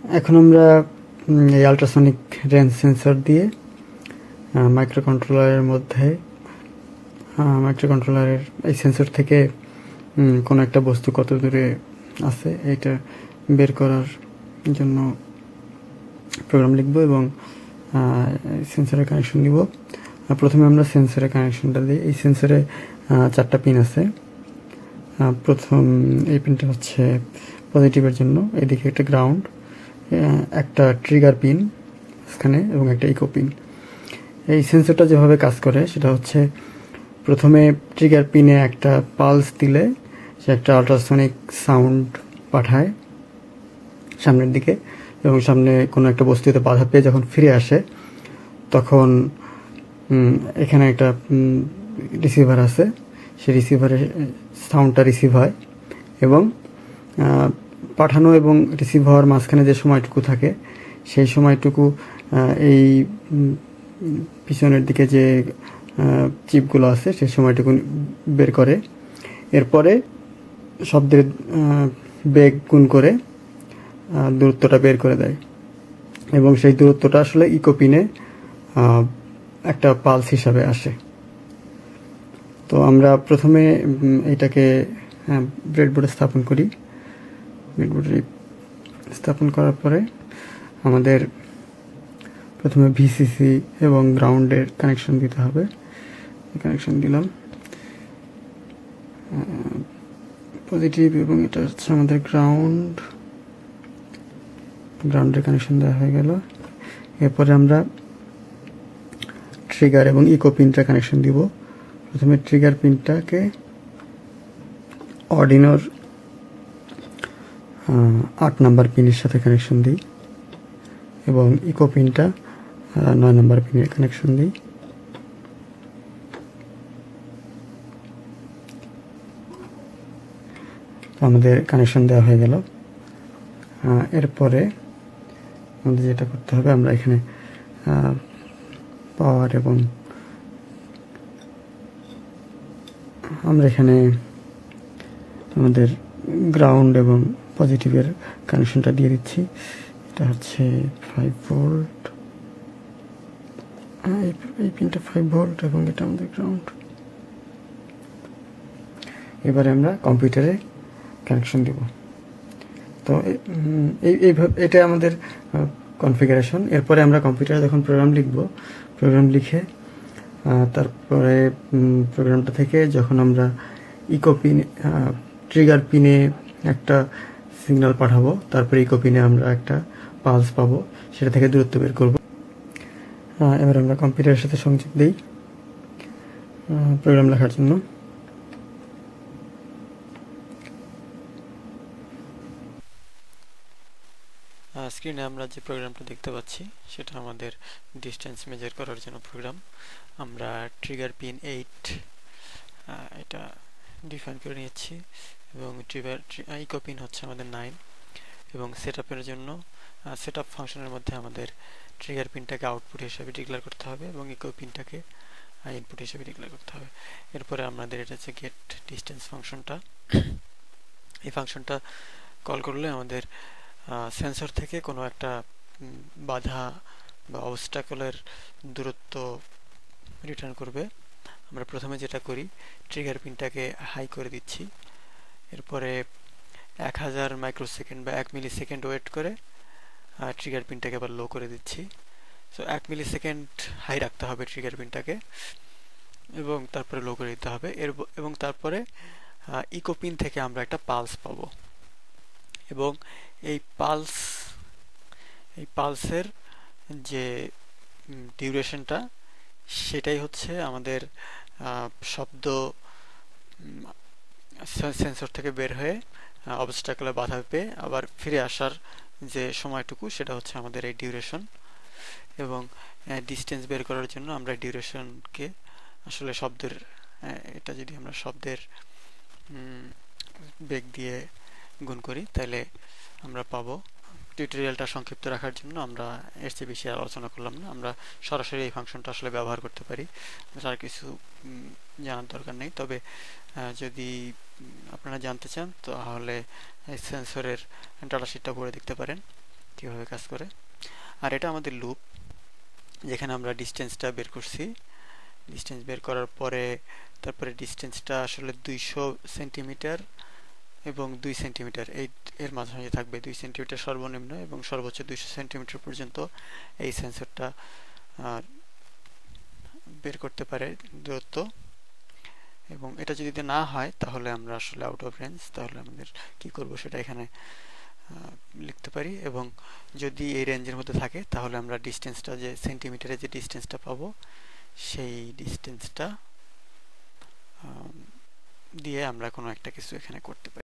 এখন আমরা এই আল্ট্রাসনিক রেঞ্জ সেন্সর দিয়ে মাইক্রোকন্ট্রোলারের এই সেন্সর থেকে কোনো একটা বস্তু কত দূরে আছে এটা বের করার জন্য প্রোগ্রাম লিখব এবং সেন্সরের কানেকশন দিব। প্রথমে আমরা সেন্সরের কানেকশনটা দিই। এই সেন্সরে 4টা পিন আছে। প্রথম এই পিনটা হচ্ছে পজিটিভের জন্য, এদিকে একটা গ্রাউন্ড, একটা ট্রিগার পিন এখানে এবং একটা ইকো পিন। এই সেন্সরটা যেভাবে কাজ করে সেটা হচ্ছে প্রথমে ট্রিগার পিনে একটা পালস দিলে সে একটা আল্ট্রাসনিক সাউন্ড পাঠায় সামনের দিকে, এবং সামনে কোনো একটা বস্তুতে বাধা পেয়ে যখন ফিরে আসে তখন এখানে একটা রিসিভার আছে, সেই রিসিভারে সাউন্ডটা রিসিভ হয় এবং পাঠানো এবং রিসিভ হওয়ার মাঝখানে যে সময়টুকু থাকে সেই সময়টুকু এই পিছনের দিকে যে চিপগুলো আছে সেই সময়টুকু বের করে। এরপরে শব্দের বেগ গুণ করে দূরত্বটা বের করে দেয় এবং সেই দূরত্বটা আসলে ইকো পিনে একটা পালস হিসাবে আসে। তো আমরা প্রথমে এইটাকে ব্রেডবোর্ডে স্থাপন করি। ব্রেডবোর্ডে স্থাপন করার পরে আমাদের প্রথমে ভিসিসি এবং গ্রাউন্ডের কানেকশন দিতে হবে। কানেকশন দিলাম পজিটিভ এবং এটা হচ্ছে আমাদের গ্রাউন্ডের কানেকশন দেওয়া হয়ে গেল। এরপরে আমরা ট্রিগার এবং ইকো পিনটা কানেকশন দিব। প্রথমে ট্রিগার পিনটাকে অর্ডিনোর 8 নাম্বার পিনের সাথে কানেকশন দিই এবং ইকো পিনটা 9 নাম্বার পিনের কানেকশন দিই। আমাদের কানেকশন দেওয়া হয়ে গেল। এরপরে আমাদের যেটা করতে হবে, আমরা এখানে পাওয়ার এবং আমরা এখানে আমাদের গ্রাউন্ড এবং পজিটিভের কানেকশনটা দিয়ে দিচ্ছি। এটা হচ্ছে 5 ভোল্ট, এই পিনটা 5 ভোল্ট এবং এটা আমাদের গ্রাউন্ড। এবারে আমরা কম্পিউটারে কানেকশন দিব। তো এইভাবে এটা আমাদের কনফিগারেশন। এরপরে আমরা কম্পিউটারে যখন প্রোগ্রাম লিখব, প্রোগ্রাম লিখে তারপরে প্রোগ্রামটা থেকে যখন আমরা ইকো পিন ট্রিগার পিনে একটা সিগন্যাল পাঠাবো, তারপরে ইকো পিনে আমরা একটা পালস পাবো, সেটা থেকে দূরত্ব বের করব। এবার আমরা কম্পিউটারের সাথে সংযোগ দিই প্রোগ্রাম লেখার জন্য। স্ক্রিনে আমরা যে প্রোগ্রামটা দেখতে পাচ্ছি সেটা আমাদের ডিস্টেন্স মেজার করার জন্য প্রোগ্রাম। আমরা ট্রিগার পিন 8 এটা ডিফাইন করে নিয়েছি এবং ইকো পিন হচ্ছে আমাদের 9 এবং সেটআপের জন্য সেটআপ ফাংশনের মধ্যে আমাদের ট্রিগার পিনটাকে আউটপুট হিসেবে ডিক্লেয়ার করতে হবে এবং ইকো পিনটাকে ইনপুট হিসেবে ডিক্লেয়ার করতে হবে। এরপরে আমাদের এটা হচ্ছে গেট ডিস্টেন্স ফাংশনটা। এই ফাংশনটা কল করলে আমাদের সেন্সর থেকে কোনো একটা বাধা বা অবস্টাকলের দূরত্ব রিটার্ন করবে। আমরা প্রথমে যেটা করি, ট্রিগার পিনটাকে হাই করে দিচ্ছি, এরপরে 1000 মাইক্রোসেকেন্ড বা 1 মিলি সেকেন্ড ওয়েট করে ট্রিগার পিনটাকে আবার লো করে দিচ্ছি। সো 1 মিলি সেকেন্ড হাই রাখতে হবে ট্রিগার পিনটাকে এবং তারপরে লো করে দিতে হবে। এবং তারপরে ইকো পিন থেকে আমরা একটা পালস পাবো এবং এই পালসের যে ডিউরেশনটা সেটাই হচ্ছে আমাদের শব্দ সেন্সর থেকে বের হয়ে অবস্টাকলে বাধা পেয়ে আবার ফিরে আসার যে সময়টুকু সেটা হচ্ছে আমাদের এই ডিউরেশন। এবং ডিস্টেন্স বের করার জন্য আমরা ডিউরেশনকে আসলে শব্দের এটা যদি আমরা শব্দের বেগ দিয়ে গুণ করি তাহলে আমরা পাবো। টিউটোরিয়ালটা সংক্ষিপ্ত রাখার জন্য আমরা এর চেয়ে বেশি আলোচনা করলাম না। আমরা সরাসরি এই ফাংশনটা আসলে ব্যবহার করতে পারি, আর কিছু জানার দরকার নেই। তবে যদি আপনারা জানতে চান তাহলে সেন্সরের ডাটাশিটটা পড়ে দেখতে পারেন। কীভাবে কাজ করে। আর এটা আমাদের লুপ, যেখানে আমরা ডিস্টেন্সটা বের করছি। ডিস্টেন্স বের করার পরে তারপরে ডিস্টেন্সটা আসলে 200 সেন্টিমিটার এবং 2 সেন্টিমিটার এর মাঝামাঝি থাকবে। 2 সেন্টিমিটার সর্বনিম্ন এবং সর্বোচ্চ 200 সেন্টিমিটার পর্যন্ত এই সেন্সরটা বের করতে পারে দূরত্ব। এবং এটা যদি না হয় তাহলে আমরা আসলে আউট অফ রেঞ্জ। তাহলে আমাদের কি করব সেটা এখানে লিখতে পারি। এবং যদি এই রেঞ্জের মধ্যে থাকে তাহলে আমরা ডিস্টেন্সটা, যে সেন্টিমিটারে যে ডিস্টেন্সটা পাবো, সেই ডিস্টেন্সটা দিয়ে আমরা কোনো একটা কিছু এখানে করতে পারি।